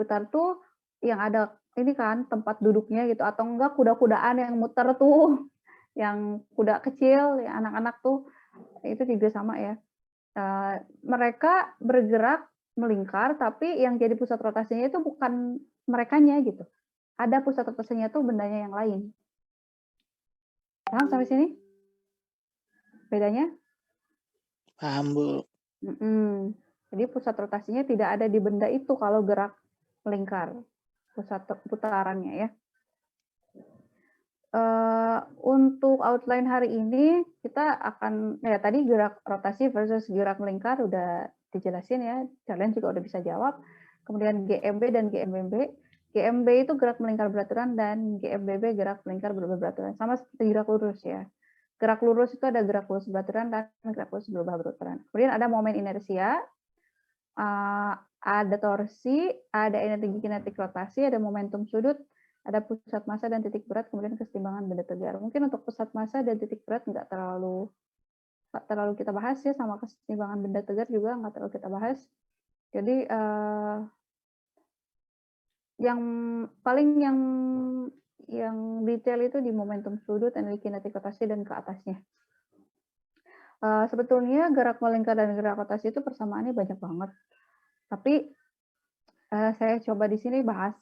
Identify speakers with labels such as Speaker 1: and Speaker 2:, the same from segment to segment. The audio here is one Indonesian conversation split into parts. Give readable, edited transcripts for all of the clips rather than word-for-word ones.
Speaker 1: berputar tuh yang ada ini kan tempat duduknya gitu atau enggak kuda-kudaan yang muter tuh, yang kuda kecil, yang anak-anak tuh, itu juga sama ya. Mereka bergerak melingkar, tapi yang jadi pusat rotasinya itu bukan merekanya gitu. Ada pusat rotasinya tuh bendanya yang lain. Paham sampai sini? Bedanya?
Speaker 2: Paham, Bu.
Speaker 1: Jadi pusat rotasinya tidak ada di benda itu kalau gerak melingkar, pusat putarannya ya. Untuk outline hari ini kita akan ya tadi gerak rotasi versus gerak melingkar udah dijelasin ya, kalian juga udah bisa jawab. Kemudian GMB dan GMBB. GMB itu gerak melingkar beraturan dan GMBB gerak melingkar berubah beraturan. Sama seperti gerak lurus ya. Gerak lurus itu ada gerak lurus beraturan dan gerak lurus berubah beraturan. Kemudian ada momen inersia, ada torsi, ada energi kinetik rotasi, ada momentum sudut, ada pusat massa dan titik berat, kemudian kesetimbangan benda tegar. Mungkin untuk pusat massa dan titik berat nggak terlalu kita bahas ya, sama kesetimbangan benda tegar juga nggak terlalu kita bahas. Jadi yang paling yang detail itu di momentum sudut, energi kinetik rotasi dan ke atasnya. Sebetulnya gerak melingkar dan gerak rotasi itu persamaannya banyak banget. Tapi saya coba di sini bahas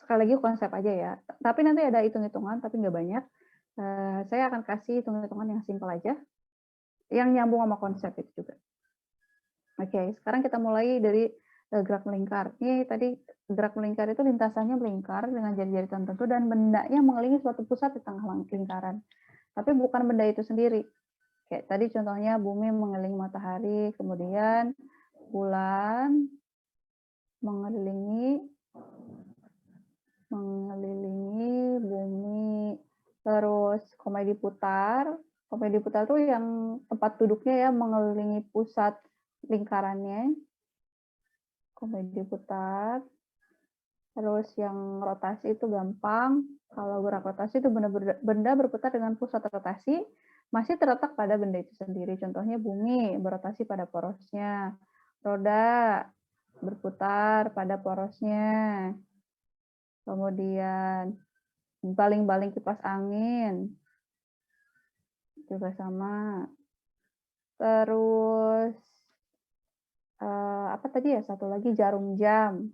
Speaker 1: sekali lagi konsep aja ya. Tapi nanti ada hitung-hitungan, tapi nggak banyak. Saya akan kasih hitung-hitungan yang simpel aja, yang nyambung sama konsep itu juga. Oke, sekarang kita mulai dari gerak melingkar. Ini tadi gerak melingkar itu lintasannya melingkar dengan jari-jari tertentu dan bendanya mengelilingi suatu pusat di tengah lingkaran. Tapi bukan benda itu sendiri. Kayak tadi contohnya bumi mengelilingi matahari, kemudian bulan mengelilingi bumi, terus komedi putar tuh yang tempat duduknya ya mengelilingi pusat lingkarannya, komedi putar. Terus yang rotasi itu gampang, kalau gerak rotasi itu benda berputar dengan pusat rotasi masih terletak pada benda itu sendiri. Contohnya bumi berotasi pada porosnya, roda berputar pada porosnya, kemudian baling-baling kipas angin juga sama. Terus apa tadi ya, satu lagi jarum jam.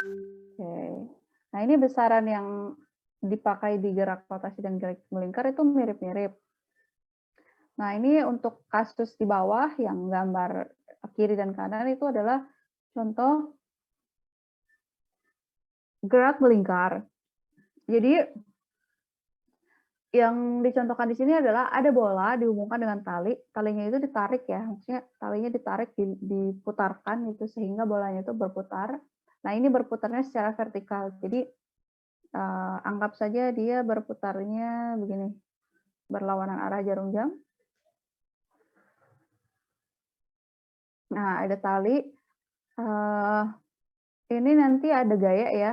Speaker 1: Oke. Nah, ini besaran yang dipakai di gerak rotasi dan gerak melingkar itu mirip-mirip. Nah, ini untuk kasus di bawah yang gambar kiri dan kanan itu adalah contoh gerak melingkar. Jadi yang dicontohkan di sini adalah ada bola dihubungkan dengan tali, talinya itu ditarik ya, maksudnya talinya ditarik, diputarkan itu sehingga bolanya itu berputar. Nah, ini berputarnya secara vertikal. Jadi anggap saja dia berputarnya begini, berlawanan arah jarum jam. Nah, ada tali. Ini nanti ada gaya ya,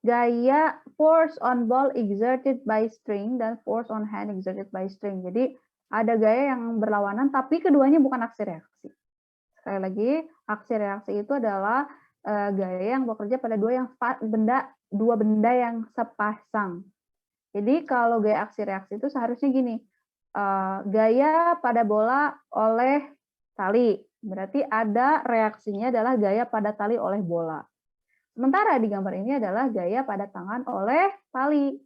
Speaker 1: gaya force on ball exerted by string dan force on hand exerted by string. Jadi ada gaya yang berlawanan, tapi keduanya bukan aksi reaksi. Sekali lagi, aksi reaksi itu adalah gaya yang bekerja pada dua benda yang sepasang. Jadi kalau gaya aksi reaksi itu seharusnya gini, gaya pada bola oleh tali, berarti ada reaksinya adalah gaya pada tali oleh bola. Sementara di gambar ini adalah gaya pada tangan oleh tali.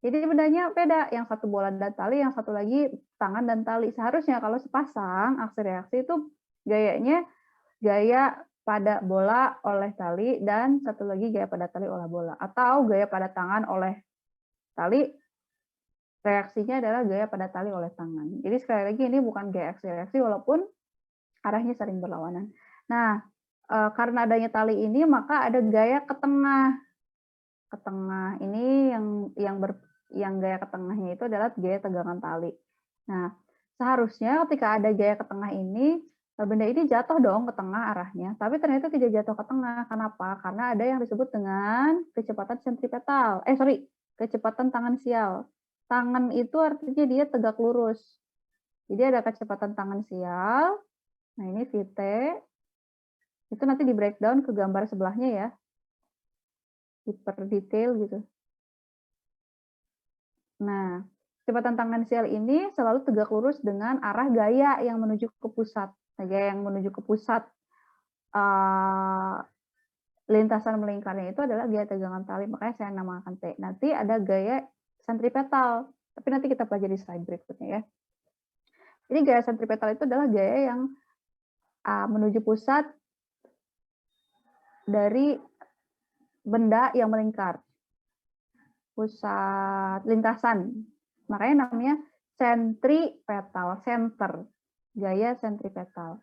Speaker 1: Jadi bendanya beda, yang satu bola dan tali, yang satu lagi tangan dan tali. Seharusnya kalau sepasang aksi reaksi itu gayanya gaya pada bola oleh tali dan satu lagi gaya pada tali oleh bola. Atau gaya pada tangan oleh tali, reaksinya adalah gaya pada tali oleh tangan. Jadi sekali lagi ini bukan gaya aksi reaksi walaupun arahnya sering berlawanan. Nah, karena adanya tali ini maka ada gaya ke tengah. Ke tengah ini yang gaya ke tengahnya itu adalah gaya tegangan tali. Nah, seharusnya ketika ada gaya ke tengah ini, benda ini jatuh dong ke tengah arahnya, tapi ternyata tidak jatuh ke tengah. Kenapa? Karena ada yang disebut dengan kecepatan sentripetal. Kecepatan tangan sial. Tangan itu artinya dia tegak lurus. Jadi ada kecepatan tangan sial. Nah, ini Vt. Itu nanti di breakdown ke gambar sebelahnya ya. Detail gitu. Nah, kecepatan tangensial ini selalu tegak lurus dengan arah gaya yang menuju ke pusat. Nah, gaya yang menuju ke pusat lintasan melingkarnya itu adalah gaya tegangan tali, makanya saya namakan T. Nanti ada gaya sentripetal, tapi nanti kita pelajari slide berikutnya ya. Jadi gaya sentripetal itu adalah gaya yang menuju pusat dari benda yang melingkar. Pusat lintasan. Makanya namanya sentripetal, center. Gaya sentripetal.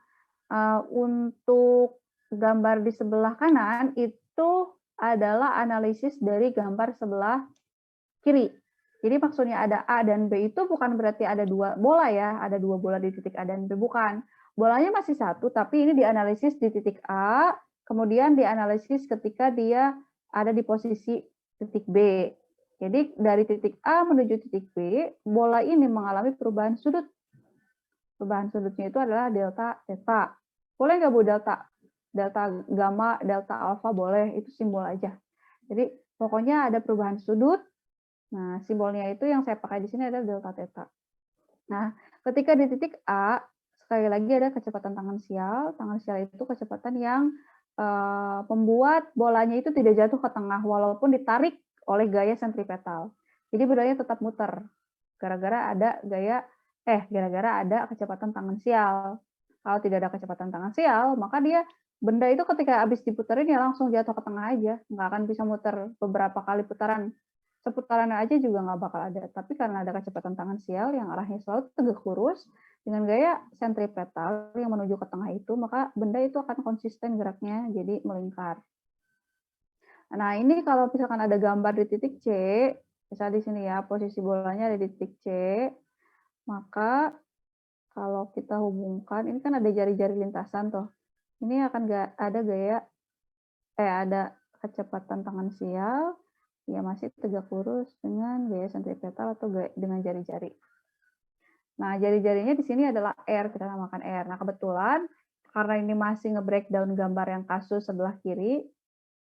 Speaker 1: Untuk gambar di sebelah kanan itu adalah analisis dari gambar sebelah kiri. Jadi maksudnya ada A dan B itu bukan berarti ada dua bola ya, ada dua bola di titik A dan B, bukan. Bolanya masih satu, tapi ini dianalisis di titik A, kemudian dianalisis ketika dia ada di posisi titik B. Jadi dari titik A menuju titik B, bola ini mengalami perubahan sudut. Perubahan sudutnya itu adalah delta theta. Boleh nggak Bu delta? Delta gamma, delta alfa boleh, itu simbol aja. Jadi pokoknya ada perubahan sudut. Nah, simbolnya itu yang saya pakai di sini adalah delta theta. Nah, ketika di titik A, sekali lagi ada kecepatan tangensial. Tangensial itu kecepatan yang membuat bolanya itu tidak jatuh ke tengah walaupun ditarik oleh gaya sentripetal. Jadi bolanya tetap muter gara-gara ada kecepatan tangensial. Kalau tidak ada kecepatan tangensial, maka benda itu ketika habis diputerin ya langsung jatuh ke tengah aja, nggak akan bisa muter beberapa kali putaran. Seputaran aja juga nggak bakal ada. Tapi karena ada kecepatan tangensial yang arahnya selalu tegak lurus dengan gaya sentripetal yang menuju ke tengah itu, maka benda itu akan konsisten geraknya, jadi melingkar. Nah, ini kalau misalkan ada gambar di titik C, misalnya di sini ya, posisi bolanya ada di titik C, maka kalau kita hubungkan, ini kan ada jari-jari lintasan tuh. Ini akan ada kecepatan tangensial, ya masih tegak lurus dengan gaya sentripetal atau dengan jari-jari. Nah, jari-jarinya di sini adalah R, kita namakan R. Nah, kebetulan karena ini masih nge-breakdown gambar yang kasus sebelah kiri,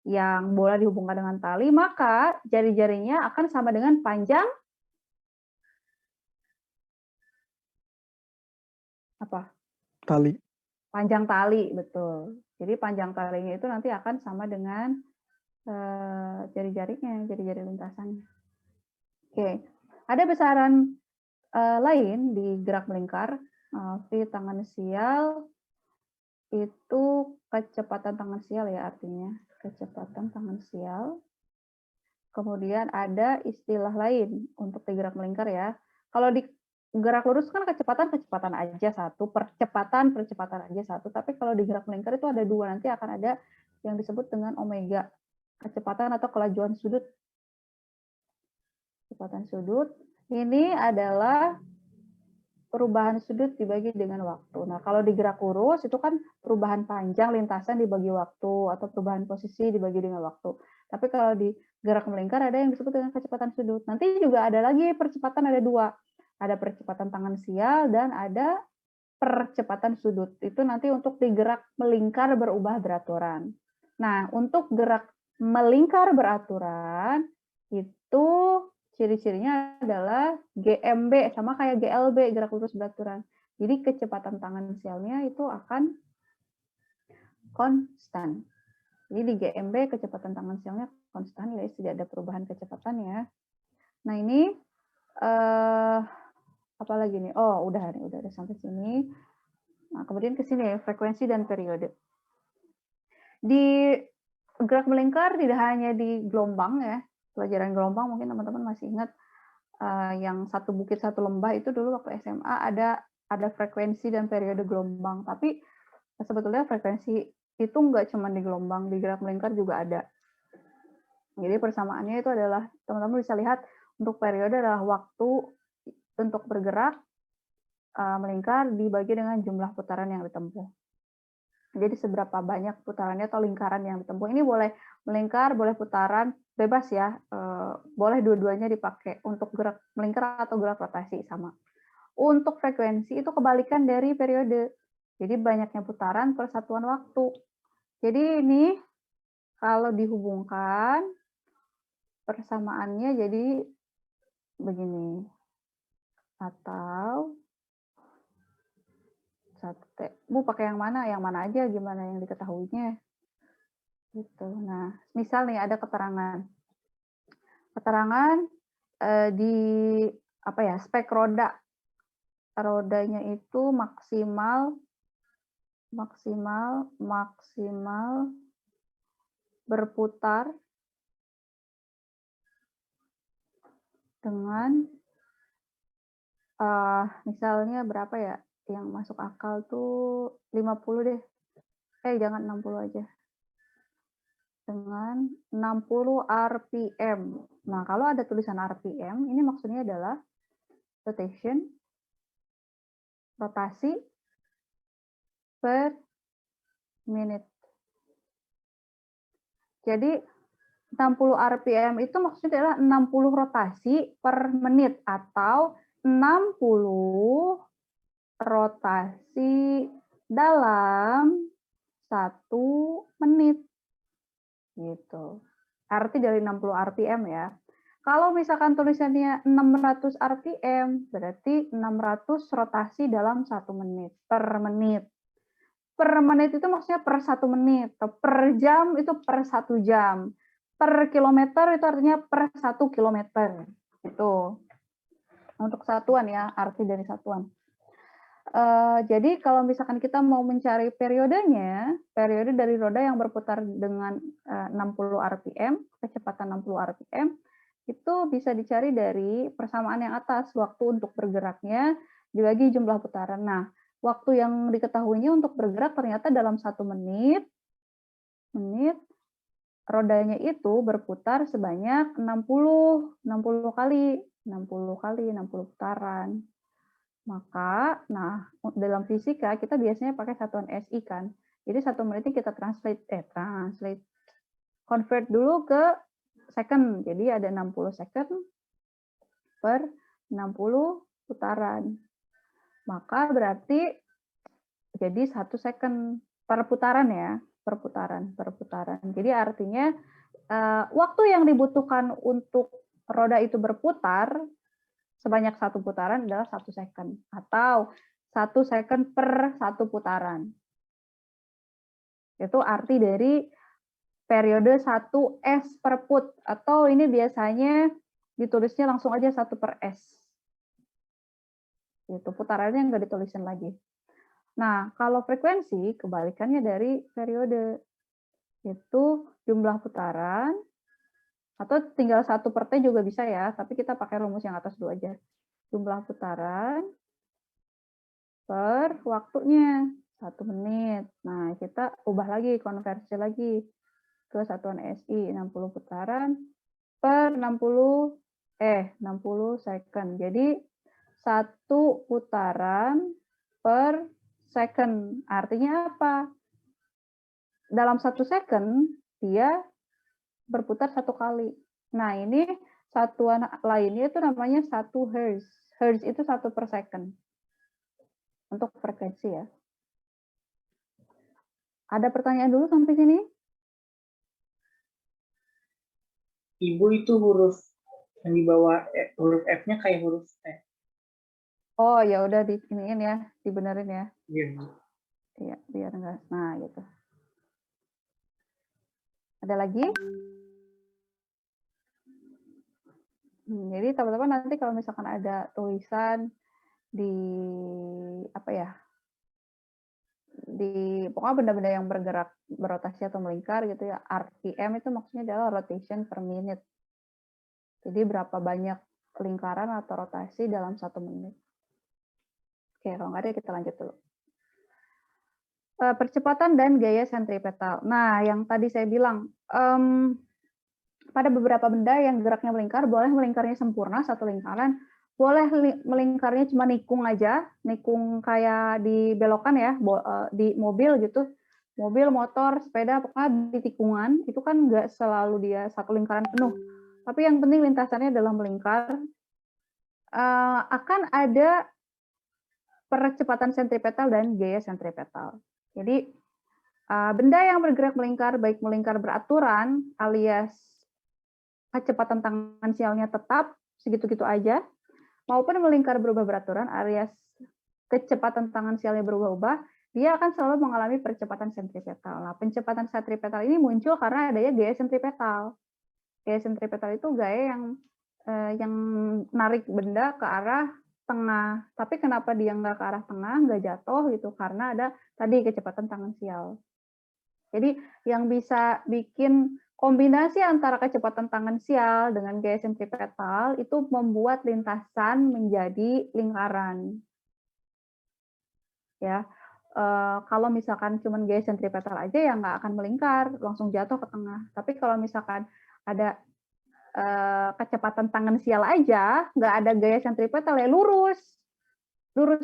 Speaker 1: yang bola dihubungkan dengan tali, maka jari-jarinya akan sama dengan panjang apa?
Speaker 2: Tali.
Speaker 1: Panjang tali, betul. Jadi panjang talinya itu nanti akan sama dengan jari-jarinya, jari-jari lintasannya. Oke, ada besaran lain di gerak melingkar. V tangensial itu kecepatan tangensial ya artinya, kecepatan tangensial. Kemudian ada istilah lain untuk di gerak melingkar ya. Kalau di gerak lurus kan kecepatan aja satu, percepatan aja satu. Tapi kalau di gerak melingkar itu ada dua, nanti akan ada yang disebut dengan omega, kecepatan atau kelajuan sudut. Kecepatan sudut ini adalah perubahan sudut dibagi dengan waktu. Nah, kalau di gerak lurus itu kan perubahan panjang lintasan dibagi waktu atau perubahan posisi dibagi dengan waktu. Tapi kalau di gerak melingkar ada yang disebut dengan kecepatan sudut. Nanti juga ada lagi percepatan, ada dua. Ada percepatan tangensial dan ada percepatan sudut. Itu nanti untuk di gerak melingkar berubah beraturan. Nah, untuk gerak melingkar beraturan itu ciri-cirinya adalah GMB sama kayak GLB, gerak lurus beraturan. Jadi kecepatan tangensialnya itu akan konstan. Jadi di GMB kecepatan tangensialnya konstan, ya tidak ada perubahan kecepatan ya. Nah ini apa lagi nih? Oh udah sampai sini. Nah kemudian ke sini frekuensi dan periode. Di gerak melingkar tidak hanya di gelombang ya, pelajaran gelombang mungkin teman-teman masih ingat yang satu bukit satu lembah itu dulu waktu SMA ada frekuensi dan periode gelombang. Tapi sebetulnya frekuensi itu nggak cuma di gelombang, di gerak melingkar juga ada. Jadi persamaannya itu adalah teman-teman bisa lihat untuk periode adalah waktu untuk bergerak melingkar dibagi dengan jumlah putaran yang ditempuh. Jadi seberapa banyak putarannya atau lingkaran yang ditempuh. Ini boleh melingkar, boleh putaran, bebas ya. Boleh dua-duanya dipakai untuk gerak melingkar atau gerak rotasi sama. Untuk frekuensi itu kebalikan dari periode. Jadi banyaknya putaran per satuan waktu. Jadi ini kalau dihubungkan persamaannya jadi begini. Atau pakai yang mana? Yang mana aja, gimana yang diketahuinya. Gitu. Nah, misal nih ada keterangan. Keterangan di spek roda. Rodanya itu maksimal berputar dengan misalnya berapa ya? Yang masuk akal tuh 50 deh. Jangan 60 aja. Dengan 60 RPM. Nah, kalau ada tulisan RPM, ini maksudnya adalah rotasi per menit. Jadi 60 RPM itu maksudnya adalah 60 rotasi per menit atau 60 rotasi dalam 1 menit. Gitu. Arti dari 60 RPM ya. Kalau misalkan tulisannya 600 RPM, berarti 600 rotasi dalam 1 menit, per menit. Per menit itu maksudnya per 1 menit, per jam itu per 1 jam. Per kilometer itu artinya per 1 kilometer. Itu. Untuk satuan ya, arti dari satuan. Jadi kalau misalkan kita mau mencari periodenya, periode dari roda yang berputar dengan 60 RPM, kecepatan 60 RPM, itu bisa dicari dari persamaan yang atas, waktu untuk bergeraknya dibagi jumlah putaran. Nah, waktu yang diketahuinya untuk bergerak ternyata dalam 1 menit, rodanya itu berputar sebanyak 60 kali, 60 putaran. Maka, dalam fisika kita biasanya pakai satuan SI kan. Jadi 1 menit ini kita convert dulu ke second. Jadi ada 60 second per 60 putaran. Maka berarti jadi 1 second per putaran ya, per putaran. Jadi artinya waktu yang dibutuhkan untuk roda itu berputar sebanyak 1 putaran adalah 1 second atau 1 second per 1 putaran. Itu arti dari periode 1 S per put, atau ini biasanya ditulisnya langsung aja 1 per S. Itu putarannya nggak ditulisin lagi. Nah, kalau frekuensi kebalikannya dari periode. Itu jumlah putaran, atau tinggal 1 per T juga bisa ya, tapi kita pakai rumus yang atas dulu aja. Jumlah putaran per waktunya 1 menit. Nah, kita ubah lagi, konversi lagi ke satuan SI, 60 putaran per 60 second. Jadi 1 putaran per second. Artinya apa? Dalam 1 second dia berputar 1 kali. Nah, ini satuan lainnya itu namanya 1 Hertz. Hertz itu 1 per second. Untuk frekuensi ya. Ada pertanyaan dulu sampai sini?
Speaker 2: Ibu itu huruf yang di bawah huruf F-nya kayak huruf T.
Speaker 1: Oh, ya udah diiniin ya, dibenerin ya.
Speaker 2: Iya.
Speaker 1: Iya, biar enggak. Nah, gitu. Ada lagi? Jadi teman-teman nanti kalau misalkan ada tulisan di pokoknya benda-benda yang bergerak, berotasi atau melingkar gitu ya, RPM itu maksudnya adalah rotation per minute. Jadi berapa banyak lingkaran atau rotasi dalam 1 menit. Oke, kalau nggak ada kita lanjut dulu. Percepatan dan gaya sentripetal. Nah, yang tadi saya bilang, pada beberapa benda yang geraknya melingkar, boleh melingkarnya sempurna, 1 lingkaran, boleh melingkarnya cuma nikung aja, nikung kayak dibelokkan ya, di mobil gitu, mobil, motor, sepeda, pokoknya di tikungan, itu kan nggak selalu dia 1 lingkaran penuh. Tapi yang penting lintasannya adalah melingkar, akan ada percepatan sentripetal dan gaya sentripetal. Jadi Benda yang bergerak melingkar, baik melingkar beraturan alias kecepatan tangan sialnya tetap segitu-gitu aja, maupun melingkar berubah beraturan alias kecepatan tangan sialnya berubah-ubah, dia akan selalu mengalami percepatan sentripetal. Nah, percepatan sentripetal ini muncul karena adanya gaya sentripetal. Gaya sentripetal itu gaya yang narik benda ke arah tengah. Tapi kenapa dia nggak ke arah tengah, nggak jatuh gitu? Karena ada tadi kecepatan tangan sial. Jadi yang bisa bikin kombinasi antara kecepatan tangan sial dengan gaya sentripetal itu membuat lintasan menjadi lingkaran. Ya, kalau misalkan cuma gaya sentripetal aja ya nggak akan melingkar, langsung jatuh ke tengah. Tapi kalau misalkan ada kecepatan tangan sial aja, nggak ada gaya sentripetal ya lurus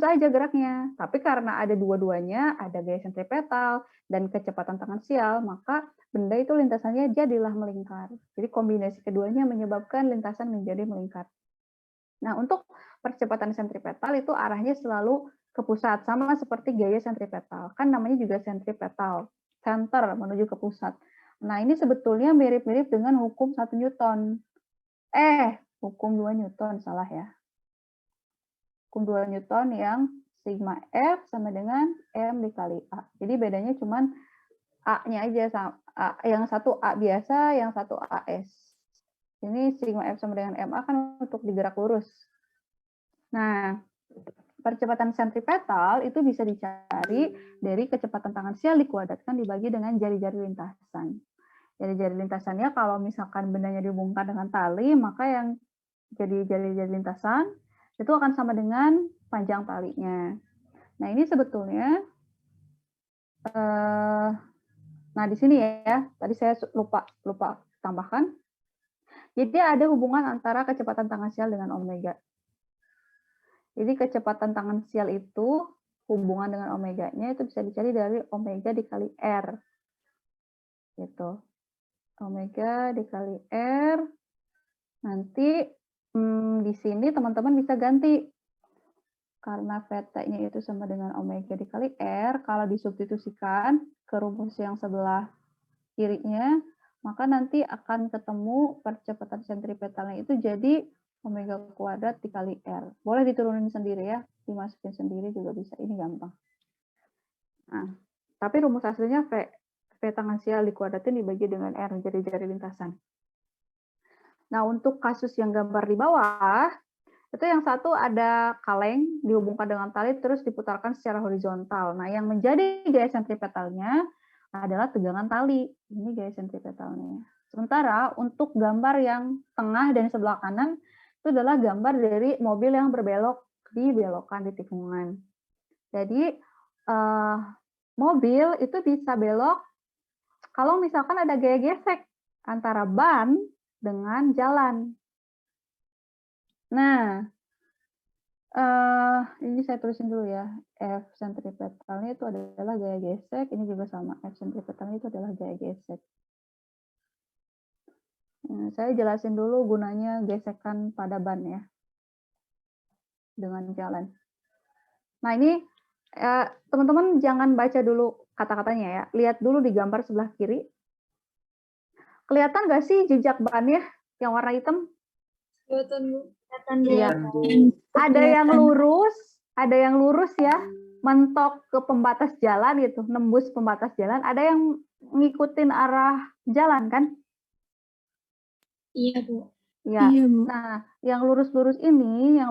Speaker 1: aja geraknya. Tapi karena ada dua-duanya, ada gaya sentripetal dan kecepatan tangan sial, maka benda itu lintasannya jadilah melingkar. Jadi kombinasi keduanya menyebabkan lintasan menjadi melingkar. Nah, untuk percepatan sentripetal itu arahnya selalu ke pusat, sama seperti gaya sentripetal. Kan namanya juga sentripetal, center menuju ke pusat. Nah, ini sebetulnya mirip-mirip dengan hukum 1 Newton. Hukum 2 Newton, salah ya. Hukum 2 Newton yang sigma F sama dengan M dikali A. Jadi bedanya cuman A-nya aja, yang satu A biasa, yang satu AS. Ini sigma F sama dengan MA kan untuk digerak lurus. Nah, percepatan sentripetal itu bisa dicari dari kecepatan tangan sial dikuadratkan dibagi dengan jari-jari lintasan. Jari-jari lintasannya kalau misalkan bendanya dihubungkan dengan tali, maka yang jadi jari-jari lintasan itu akan sama dengan panjang talinya. Nah, ini sebetulnya nah di sini ya, tadi saya lupa tambahkan. Jadi ada hubungan antara kecepatan tangan sial dengan omega. Jadi kecepatan tangan sial itu hubungan dengan omeganya itu bisa dicari dari omega dikali R. Gitu. Omega dikali R. Nanti di sini teman-teman bisa ganti. Karena VT-nya itu sama dengan omega dikali R, kalau disubstitusikan ke rumus yang sebelah kirinya, maka nanti akan ketemu percepatan sentripetalnya itu jadi omega kuadrat dikali R. Boleh diturunin sendiri ya, dimasukin sendiri juga bisa, ini gampang. Nah, tapi rumus aslinya V tangan sial dikuadratin dibagi dengan R, jari-jari lintasan. Nah, untuk kasus yang gambar di bawah, itu yang satu ada kaleng dihubungkan dengan tali terus diputarkan secara horizontal. Nah, yang menjadi gaya sentripetalnya adalah tegangan tali. Ini gaya sentripetalnya. Sementara untuk gambar yang tengah dan sebelah kanan itu adalah gambar dari mobil yang berbelok di belokan di tikungan. Jadi mobil itu bisa belok kalau misalkan ada gaya gesek antara ban dengan jalan. Nah, ini saya tulisin dulu ya. F sentripetalnya itu adalah gaya gesek, ini juga sama. F sentripetalnya itu adalah gaya gesek. Nah, saya jelasin dulu gunanya gesekan pada ban ya. Dengan jalan. Nah, ini teman-teman jangan baca dulu kata-katanya ya. Lihat dulu di gambar sebelah kiri. Kelihatan nggak sih jejak bannya yang warna hitam?
Speaker 3: Kelihatan, Bu.
Speaker 1: Iya. Ada yang lurus ya, mentok ke pembatas jalan gitu, nembus pembatas jalan. Ada yang ngikutin arah jalan kan?
Speaker 3: Iya, Bu.
Speaker 1: Ya.
Speaker 3: Iya, Bu.
Speaker 1: Nah, yang lurus-lurus ini, yang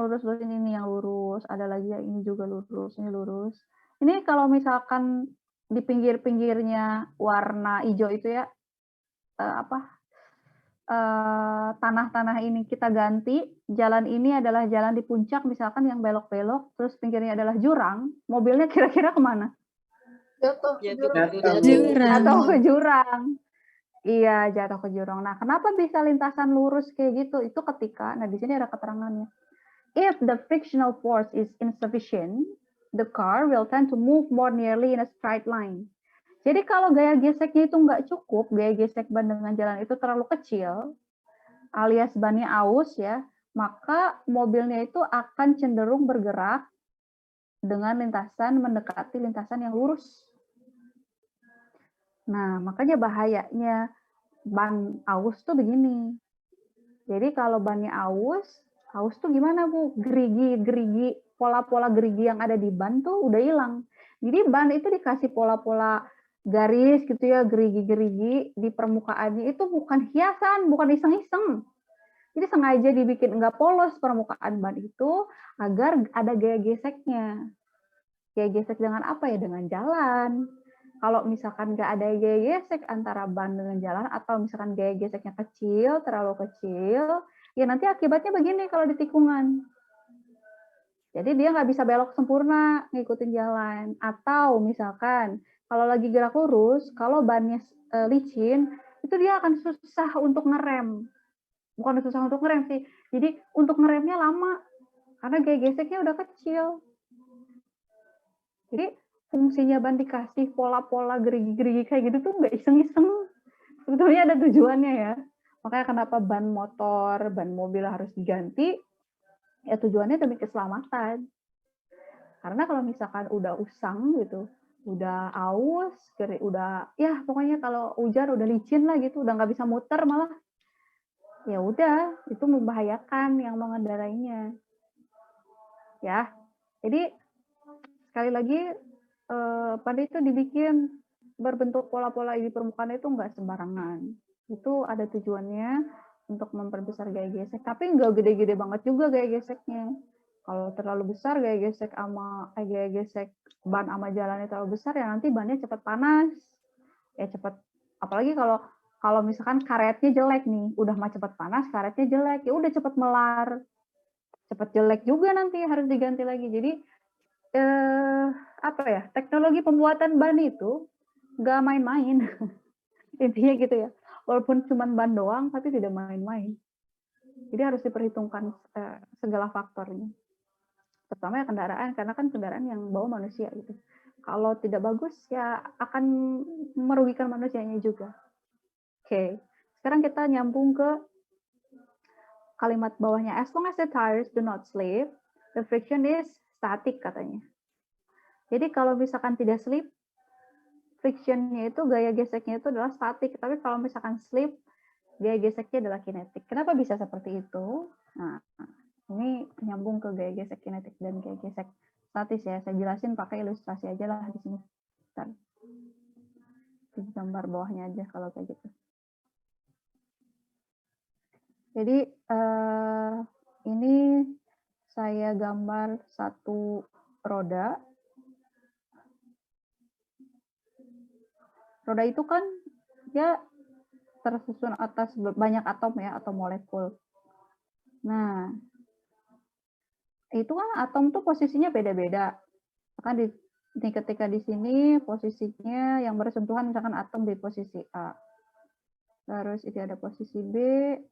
Speaker 1: lurus. Ada lagi yang ini juga lurus, ini lurus. Ini kalau misalkan di pinggir-pinggirnya warna hijau itu ya, tanah-tanah ini kita ganti, jalan ini adalah jalan di puncak misalkan yang belok-belok, terus pinggirnya adalah jurang, mobilnya kira-kira kemana?
Speaker 3: Jatuh ke jurang.
Speaker 1: Jatuh ke jurang. Iya, jatuh ke jurang. Nah, kenapa bisa lintasan lurus kayak gitu? Itu ketika, nah di sini ada keterangannya. If the frictional force is insufficient, the car will tend to move more nearly in a straight line. Jadi kalau gaya geseknya itu nggak cukup, gaya gesek ban dengan jalan itu terlalu kecil, alias bannya aus ya, maka mobilnya itu akan cenderung bergerak dengan lintasan mendekati lintasan yang lurus. Nah, makanya bahayanya ban aus tuh begini. Jadi kalau bannya aus tuh gimana Bu? Gerigi, pola-pola gerigi yang ada di ban tuh udah hilang. Jadi ban itu dikasih pola-pola garis gitu ya, gerigi-gerigi di permukaannya itu bukan hiasan, bukan iseng-iseng. Jadi sengaja dibikin enggak polos permukaan ban itu agar ada gaya geseknya. Gaya gesek dengan apa ya? Dengan jalan. Kalau misalkan nggak ada gaya gesek antara ban dengan jalan, atau misalkan gaya geseknya kecil, terlalu kecil, ya nanti akibatnya begini kalau di tikungan. Jadi dia nggak bisa belok sempurna ngikutin jalan. Atau misalkan kalau lagi gerak lurus, kalau bannya licin, itu dia akan susah untuk ngerem. Bukan susah untuk ngerem sih, jadi untuk ngeremnya lama, karena gaya geseknya udah kecil. Jadi fungsinya ban dikasih pola-pola gerigi-gerigi kayak gitu tuh nggak iseng-iseng. Sebetulnya ada tujuannya ya. Makanya kenapa ban motor, ban mobil harus diganti, ya tujuannya demi keselamatan. Karena kalau misalkan udah usang gitu, udah aus, udah ya pokoknya kalau hujan udah licin lah gitu, udah nggak bisa muter malah, ya udah itu membahayakan yang mengendarainya. Ya, jadi sekali lagi pada itu dibikin berbentuk pola-pola di permukaan itu nggak sembarangan. Itu ada tujuannya untuk memperbesar gaya gesek, tapi nggak gede-gede banget juga gaya geseknya. Kalau terlalu besar gaya gesek ban sama jalannya terlalu besar, ya nanti bannya cepat panas. Ya cepat, apalagi kalau misalkan karetnya jelek nih, udah mah cepat panas, karetnya jelek, ya udah cepat melar. Cepat jelek juga nanti harus diganti lagi. Jadi apa ya, teknologi pembuatan ban itu nggak main-main. Intinya gitu ya. Walaupun cuma ban doang, tapi tidak main-main. Jadi harus diperhitungkan segala faktornya. Terutama ya kendaraan, karena kan kendaraan yang bawa manusia gitu. Kalau tidak bagus, ya akan merugikan manusianya juga. Oke, sekarang kita nyambung ke kalimat bawahnya. As long as the tires do not slip, the friction is static katanya. Jadi kalau misalkan tidak slip, friction-nya itu, gaya geseknya itu adalah statik. Tapi kalau misalkan slip, gaya geseknya adalah kinetik. Kenapa bisa seperti itu? Nah, ini nyambung ke gaya gesek kinetik dan gaya gesek statis ya. Saya jelasin pakai ilustrasi aja lah di sini. Bentar. Di gambar bawahnya aja kalau kayak gitu. Jadi ini saya gambar satu roda. Roda itu kan dia tersusun atas banyak atom ya, atau molekul. Nah, itu kan atom tuh posisinya beda-beda. Kan ketika di sini posisinya yang bersentuhan, misalkan atom di posisi A. Terus ini ada posisi B,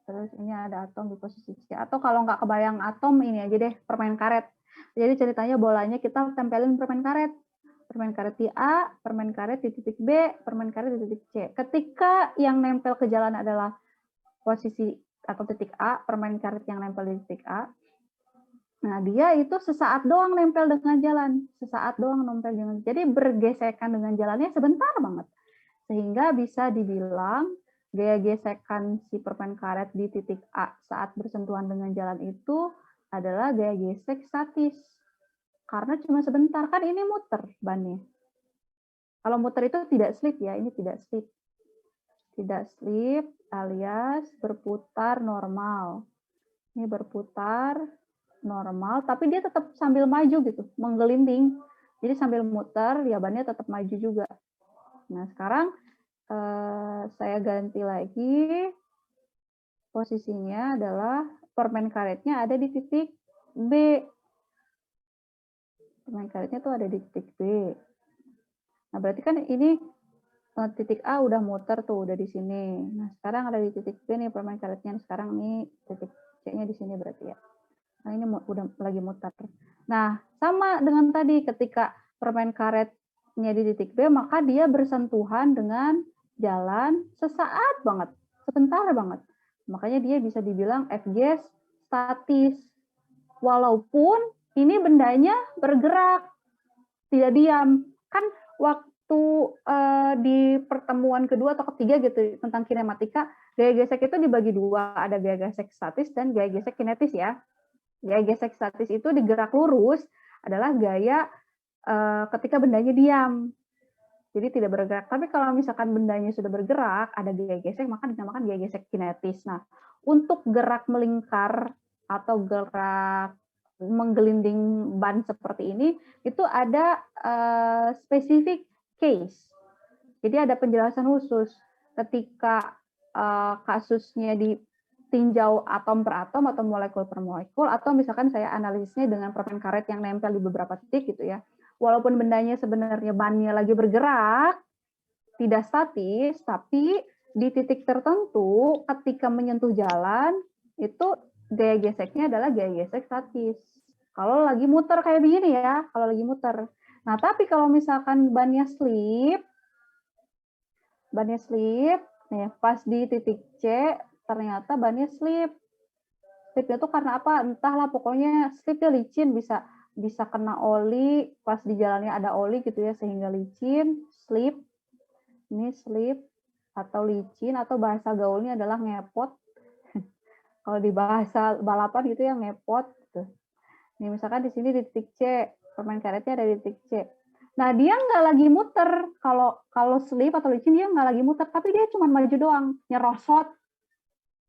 Speaker 1: terus ini ada atom di posisi C. Atau kalau nggak kebayang atom, ini aja deh, permen karet. Jadi ceritanya bolanya kita tempelin permen karet. Permen karet di A, permen karet di titik B, permen karet di titik C. Ketika yang nempel ke jalan adalah posisi atau titik A, permen karet yang nempel di titik A, nah dia itu sesaat doang nempel dengan jalan, sesaat doang nempel dengan, jadi bergesekan dengan jalannya sebentar banget, sehingga bisa dibilang gaya gesekan si permen karet di titik A saat bersentuhan dengan jalan itu adalah gaya gesek statis. Karena cuma sebentar, kan ini muter bannya. Kalau muter itu tidak slip ya, ini tidak slip. Tidak slip alias berputar normal. Ini berputar normal, tapi dia tetap sambil maju gitu, menggelinding. Jadi sambil muter, ya bannya tetap maju juga. Nah sekarang saya ganti lagi, posisinya adalah permen karetnya ada di titik B. Permen karetnya tuh ada di titik B. Nah, berarti kan ini titik A udah muter tuh, udah di sini. Nah, sekarang ada di titik B nih permen karetnya. Sekarang nih titik C-nya di sini berarti ya. Nah, ini udah lagi muter. Nah, sama dengan tadi, ketika permen karetnya di titik B, maka dia bersentuhan dengan jalan sesaat banget, sebentar banget. Makanya dia bisa dibilang FG statis. Walaupun ini bendanya bergerak, tidak diam. Kan di pertemuan kedua atau ketiga gitu tentang kinematika, gaya gesek itu dibagi dua, ada gaya gesek statis dan gaya gesek kinetis ya. Gaya gesek statis itu digerak lurus adalah gaya ketika bendanya diam. Jadi tidak bergerak. Tapi kalau misalkan bendanya sudah bergerak, ada gaya gesek, maka dinamakan gaya gesek kinetis. Nah, untuk gerak melingkar atau gerak menggelinding ban seperti ini, itu ada spesifik case. Jadi ada penjelasan khusus ketika kasusnya ditinjau atom per atom atau molekul per molekul, atau misalkan saya analisisnya dengan permen karet yang nempel di beberapa titik gitu ya. Walaupun bendanya sebenarnya bannya lagi bergerak, tidak statis, tapi di titik tertentu ketika menyentuh jalan, itu gaya geseknya adalah gaya gesek statis. Kalau lagi muter kayak begini ya, kalau lagi muter. Nah, tapi kalau misalkan bannya slip, nih pas di titik C, ternyata bannya slip. Slipnya tuh karena apa? Entahlah, pokoknya slipnya licin, bisa kena oli, pas di jalannya ada oli gitu ya, sehingga licin, slip. Ini slip atau licin, atau bahasa gaulnya adalah ngepot. Kalau di bahasa balapan gitu ya, ngepot. Gitu. Nih misalkan di sini di titik C, permen karetnya ada di titik C. Nah dia nggak lagi muter. Kalau slip atau licin dia nggak lagi muter, tapi dia cuma maju doang, nyerosot.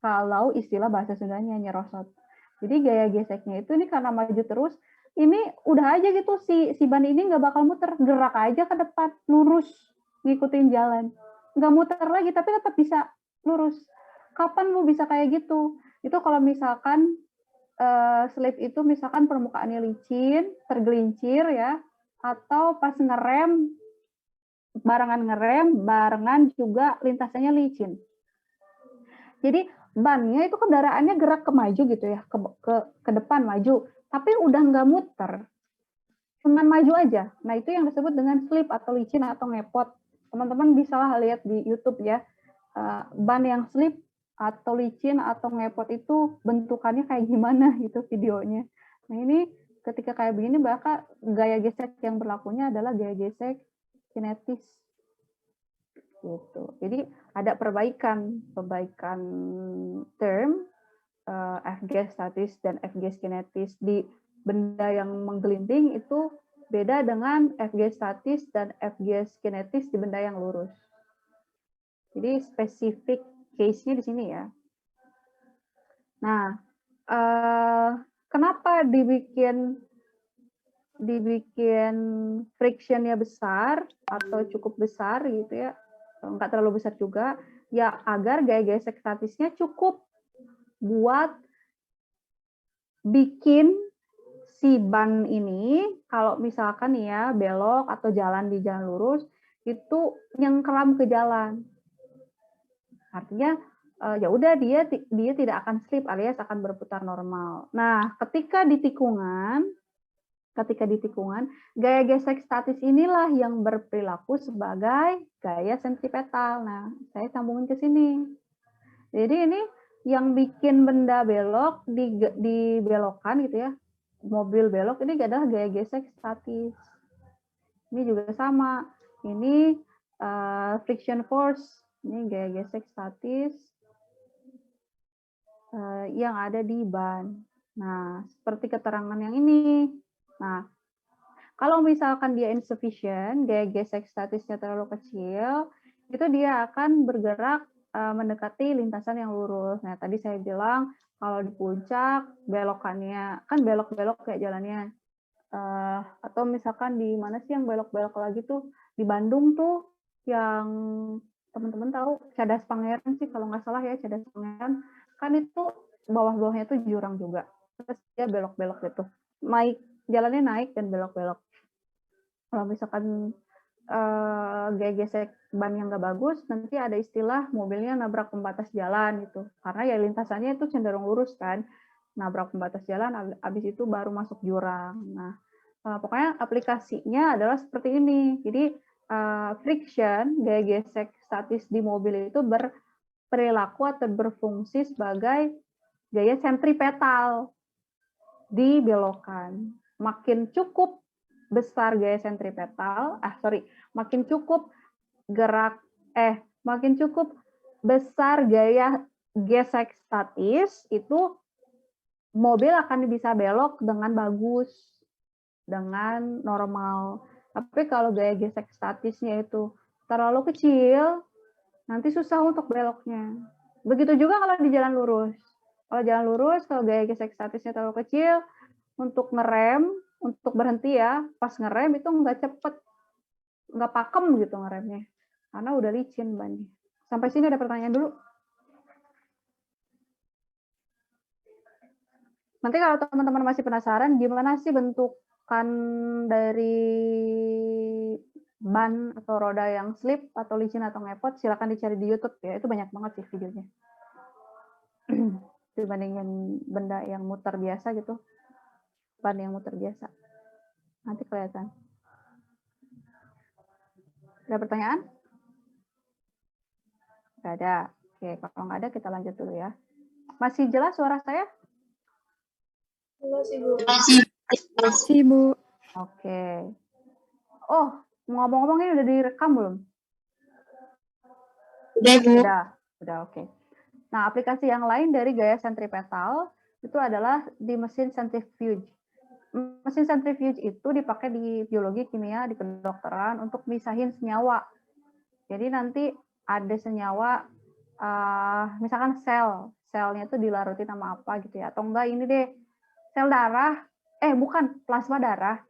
Speaker 1: Kalau istilah bahasa Sundanya nyerosot. Jadi gaya geseknya itu ini karena maju terus, ini udah aja gitu si ban ini nggak bakal muter, gerak aja ke depan, lurus, ngikutin jalan. Nggak muter lagi, tapi tetap bisa lurus. Kapan lu bisa kayak gitu? Itu kalau misalkan slip itu misalkan permukaannya licin, tergelincir ya, atau pas ngerem, barengan juga lintasannya licin. Jadi bannya itu kendaraannya gerak ke maju gitu ya, ke depan maju, tapi udah nggak muter, cuman maju aja. Nah itu yang disebut dengan slip atau licin atau ngepot. Teman-teman bisa lah lihat di YouTube ya, ban yang slip atau licin atau ngepot itu bentukannya kayak gimana gitu videonya. Nah ini ketika kayak begini, bahkan gaya gesek yang berlakunya adalah gaya gesek kinetis. Gitu. Jadi ada perbaikan term FGS statis dan FGS kinetis di benda yang menggelinding itu beda dengan FGS statis dan FGS kinetis di benda yang lurus. Jadi spesifik case-nya di sini ya. Nah, kenapa dibikin friction-nya besar atau cukup besar gitu ya, nggak terlalu besar juga, ya agar gaya gesek statisnya cukup buat bikin si ban ini kalau misalkan ya belok atau jalan di jalan lurus itu nyengkeram ke jalan. Artinya ya udah dia tidak akan slip alias akan berputar normal. Nah, ketika di tikungan, gaya gesek statis inilah yang berperilaku sebagai gaya sentripetal. Nah, saya sambungin ke sini. Jadi ini yang bikin benda belok, dibelokkan gitu ya, mobil belok, ini adalah gaya gesek statis. Ini juga sama. Ini friction force, ini gaya gesek statis yang ada di ban. Nah, seperti keterangan yang ini. Nah, kalau misalkan dia insufficient, gaya gesek statisnya terlalu kecil, itu dia akan bergerak mendekati lintasan yang lurus. Nah, tadi saya bilang kalau di puncak belokannya kan belok-belok kayak jalannya. Atau misalkan di mana sih yang belok-belok lagi tuh di Bandung tuh yang teman-teman tahu Cadas Pangeran sih kalau nggak salah ya, Cadas Pangeran kan itu bawah-bawahnya tuh jurang juga. Terus dia belok-belok gitu. Jalannya naik dan belok-belok. Kalau misalkan gaya gesek ban yang nggak bagus, nanti ada istilah mobilnya nabrak pembatas jalan gitu. Karena ya lintasannya itu cenderung lurus kan, nabrak pembatas jalan, habis itu baru masuk jurang. Nah, pokoknya aplikasinya adalah seperti ini. Jadi friction, gaya gesek statis di mobil itu berperilaku atau berfungsi sebagai gaya sentripetal di belokan. Makin cukup besar gaya sentripetal, makin cukup makin cukup besar gaya gesek statis, itu mobil akan bisa belok dengan bagus, dengan normal. Tapi kalau gaya gesek statisnya itu terlalu kecil, nanti susah untuk beloknya. Begitu juga kalau di jalan lurus. Kalau jalan lurus, kalau gaya gesek statisnya terlalu kecil, untuk ngerem, untuk berhenti ya, pas ngerem itu nggak cepet, nggak pakem gitu ngeremnya. Karena udah licin bannya. Sampai sini ada pertanyaan dulu. Nanti kalau teman-teman masih penasaran, gimana sih bentukan dari ban atau roda yang slip atau licin atau ngepot, silakan dicari di YouTube ya. Itu banyak banget sih videonya. Dibandingin benda yang muter biasa gitu, ban yang muter biasa. Nanti kelihatan. Ada pertanyaan? Nggak ada. Oke, kalau nggak ada kita lanjut dulu ya. Masih jelas suara saya?
Speaker 3: Jelas, Ibu.
Speaker 4: Masih, Bu.
Speaker 1: Oke. Oh, ngomong-ngomong ini udah direkam belum?
Speaker 4: Udah, Bu.
Speaker 1: Udah oke. Nah, aplikasi yang lain dari gaya sentripetal itu adalah di mesin centrifuge. Mesin centrifuge itu dipakai di biologi, kimia, di kedokteran untuk misahin senyawa. Jadi nanti ada senyawa, misalkan selnya itu dilaruti sama apa gitu ya, atau enggak ini deh, sel darah, bukan, plasma darah.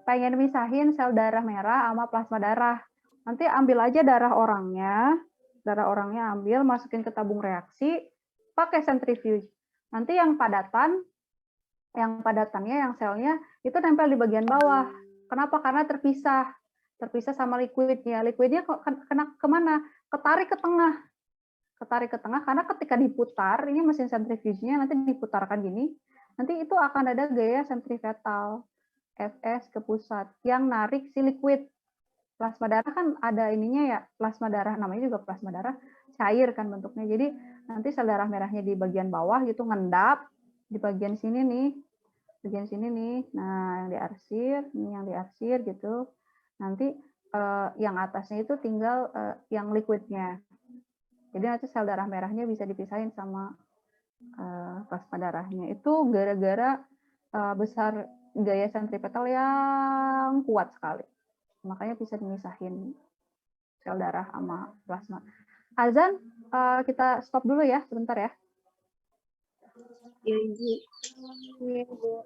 Speaker 1: Pengen misahin sel darah merah sama plasma darah. Nanti ambil aja darah orangnya ambil, masukin ke tabung reaksi, pakai centrifuge. Nanti yang padatannya, yang selnya, itu nempel di bagian bawah. Kenapa? Karena terpisah sama liquidnya. Liquidnya kena kemana? Ketarik ke tengah, karena ketika diputar, ini mesin centrifuge-nya nanti diputarkan gini, nanti itu akan ada gaya sentripetal, Fs ke pusat, yang narik si liquid. Plasma darah kan ada ininya ya, plasma darah, namanya juga plasma darah, cair kan bentuknya. Jadi nanti sel darah merahnya di bagian bawah gitu ngendap di bagian sini nih. Nah, yang diarsir gitu. Nanti yang atasnya itu tinggal yang liquidnya. Jadi nanti sel darah merahnya bisa dipisahin sama plasma darahnya. Itu gara-gara besar gaya sentripetal yang kuat sekali. Makanya bisa dimisahin sel darah sama plasma. Azan, kita stop dulu ya, sebentar ya.
Speaker 3: Iya, Ibu. Iya, Bu.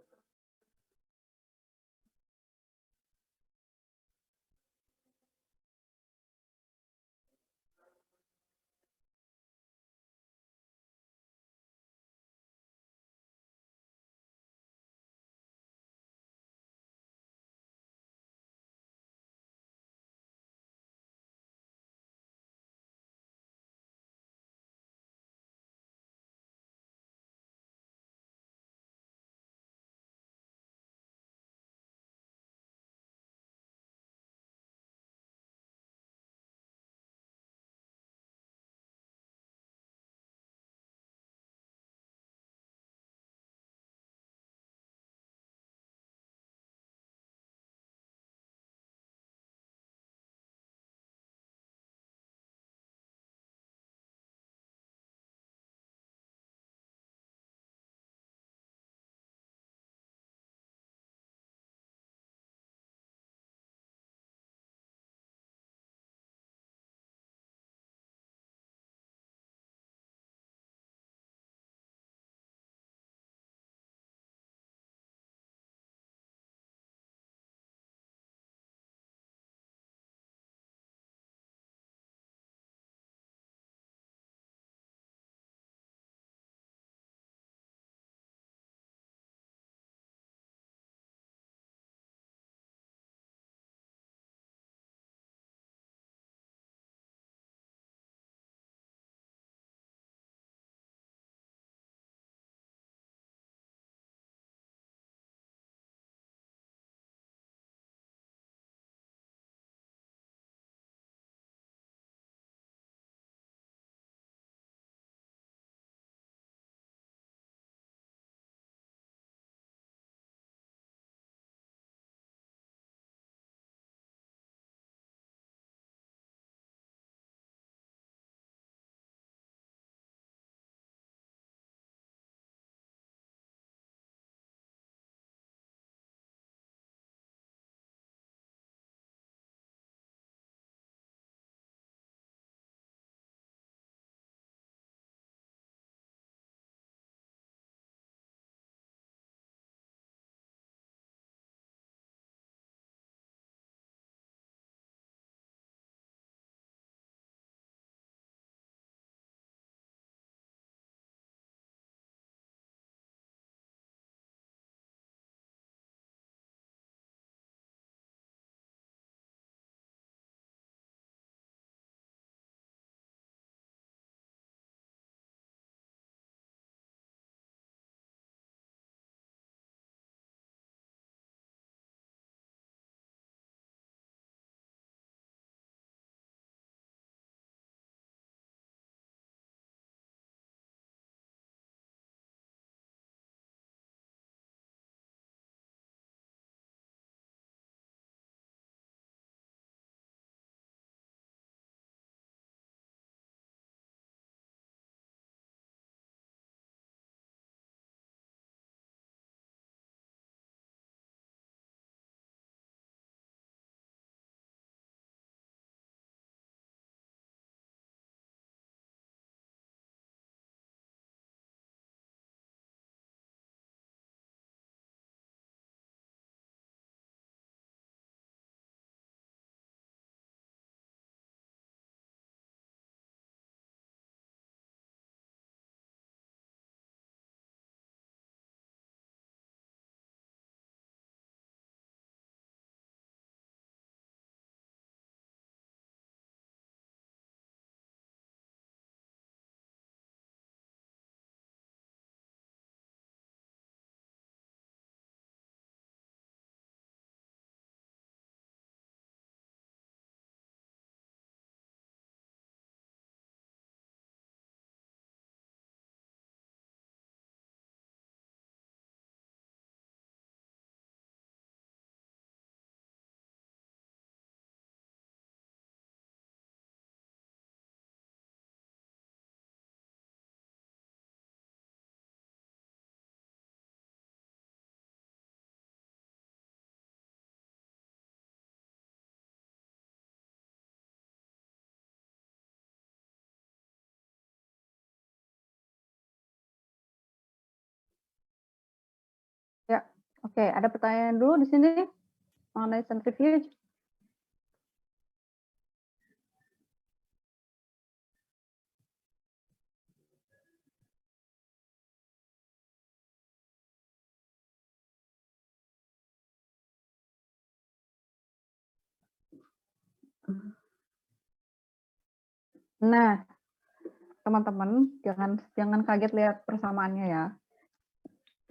Speaker 1: Oke, ada pertanyaan dulu di sini mengenai centrifuge? Nah, teman-teman jangan kaget lihat persamaannya ya.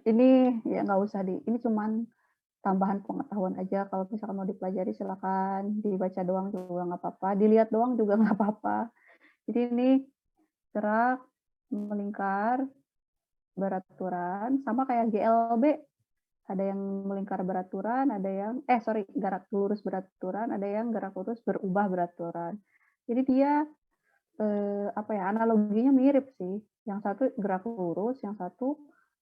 Speaker 1: Ini ya nggak usah ini cuman tambahan pengetahuan aja. Kalau misalkan mau dipelajari silakan dibaca doang juga nggak apa-apa, dilihat doang juga nggak apa-apa. Jadi ini gerak melingkar beraturan sama kayak GLB. Ada yang melingkar beraturan, ada yang gerak lurus beraturan, ada yang gerak lurus berubah beraturan. Jadi dia analoginya mirip sih. Yang satu gerak lurus, yang satu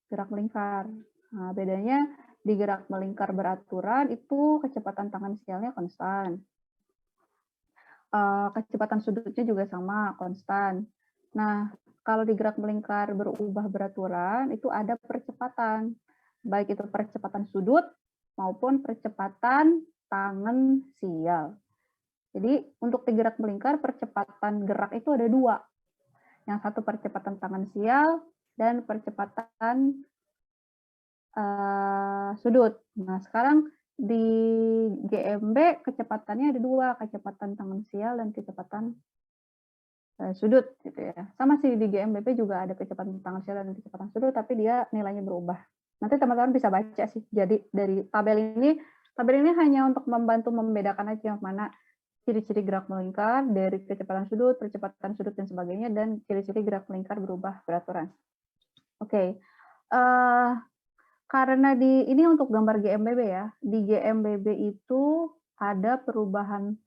Speaker 1: gerak melingkar. Nah, bedanya di gerak melingkar beraturan itu kecepatan tangan sialnya konstan. Kecepatan sudutnya juga sama, konstan. Nah, kalau di gerak melingkar berubah beraturan itu ada percepatan. Baik itu percepatan sudut maupun percepatan tangan sial. Jadi untuk di gerak melingkar percepatan gerak itu ada dua. Yang satu percepatan tangan sial dan percepatan sudut. Nah sekarang di GMB kecepatannya ada dua, kecepatan tangan sial dan kecepatan sudut gitu ya. Sama sih di GMBP juga ada kecepatan tangan sial dan kecepatan sudut, tapi dia nilainya berubah. Nanti teman-teman bisa baca sih. Jadi dari tabel ini hanya untuk membantu membedakan aja mana ciri-ciri gerak melingkar dari kecepatan sudut, percepatan sudut dan sebagainya, dan ciri-ciri gerak melingkar berubah beraturan. Oke. Karena ini untuk gambar GMBB ya. Di GMBB itu ada perubahan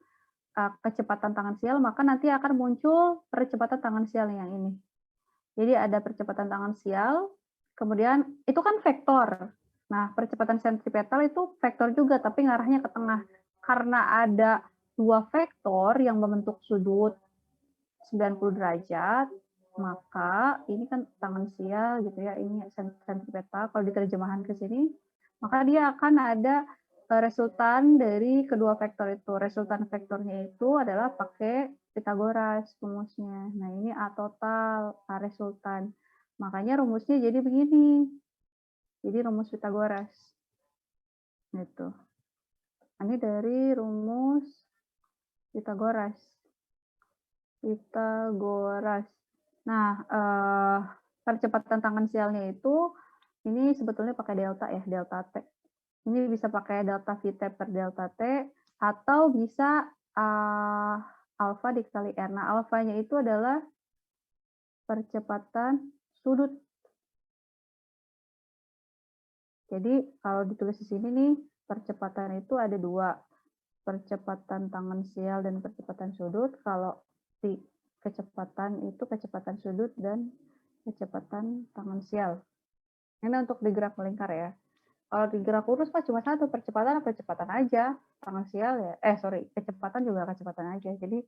Speaker 1: kecepatan tangan sial, maka nanti akan muncul percepatan tangan sial yang ini. Jadi ada percepatan tangan sial, kemudian itu kan vektor. Nah, percepatan sentripetal itu vektor juga, tapi ngarahnya ke tengah. Karena ada dua vektor yang membentuk sudut 90 derajat, maka ini kan tangan sial gitu ya, ini sentripetal. Kalau diterjemahkan ke sini, maka dia akan ada resultan dari kedua vektor itu. Resultan vektornya itu adalah pakai Pitagoras rumusnya. Nah, ini A total, A resultan. Makanya rumusnya jadi begini. Jadi rumus Pitagoras. Gitu. Ini dari rumus Pitagoras. Nah, percepatan tangan sialnya itu ini sebetulnya pakai delta ya, delta T. Ini bisa pakai delta VT per delta T, atau bisa alfa dikali R. Nah, alfanya itu adalah percepatan sudut. Jadi, kalau ditulis di sini nih, percepatan itu ada dua. Percepatan tangan sial dan percepatan sudut. Kalau di kecepatan itu kecepatan sudut dan kecepatan tangan sial. Ini untuk digerak melingkar ya. Kalau digerak lurus Pak cuma satu, percepatan aja, tangan sial ya. Kecepatan juga kecepatan aja. Jadi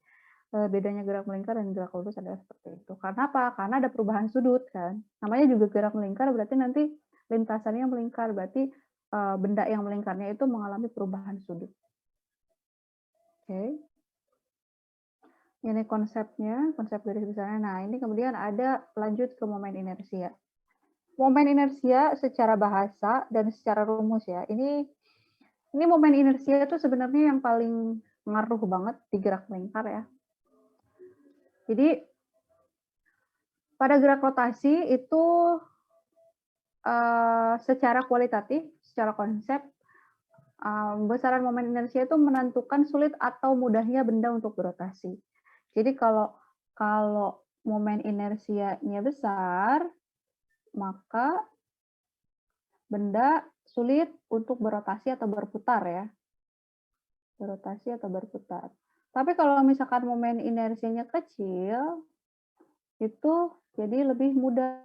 Speaker 1: bedanya gerak melingkar dan gerak lurus adalah seperti itu. Karena apa? Karena ada perubahan sudut kan. Namanya juga gerak melingkar berarti nanti lintasannya melingkar, berarti benda yang melingkarnya itu mengalami perubahan sudut. Oke. Ini konsepnya, konsep garis besarnya. Nah, ini kemudian ada lanjut ke momen inersia. Momen inersia secara bahasa dan secara rumus ya. Ini momen inersia itu sebenarnya yang paling ngaruh banget di gerak melingkar ya. Jadi pada gerak rotasi itu secara kualitatif, secara konsep, besaran momen inersia itu menentukan sulit atau mudahnya benda untuk berotasi. Jadi kalau momen inersianya besar, maka benda sulit untuk berotasi atau berputar ya. Berotasi atau berputar. Tapi kalau misalkan momen inersianya kecil, itu jadi lebih mudah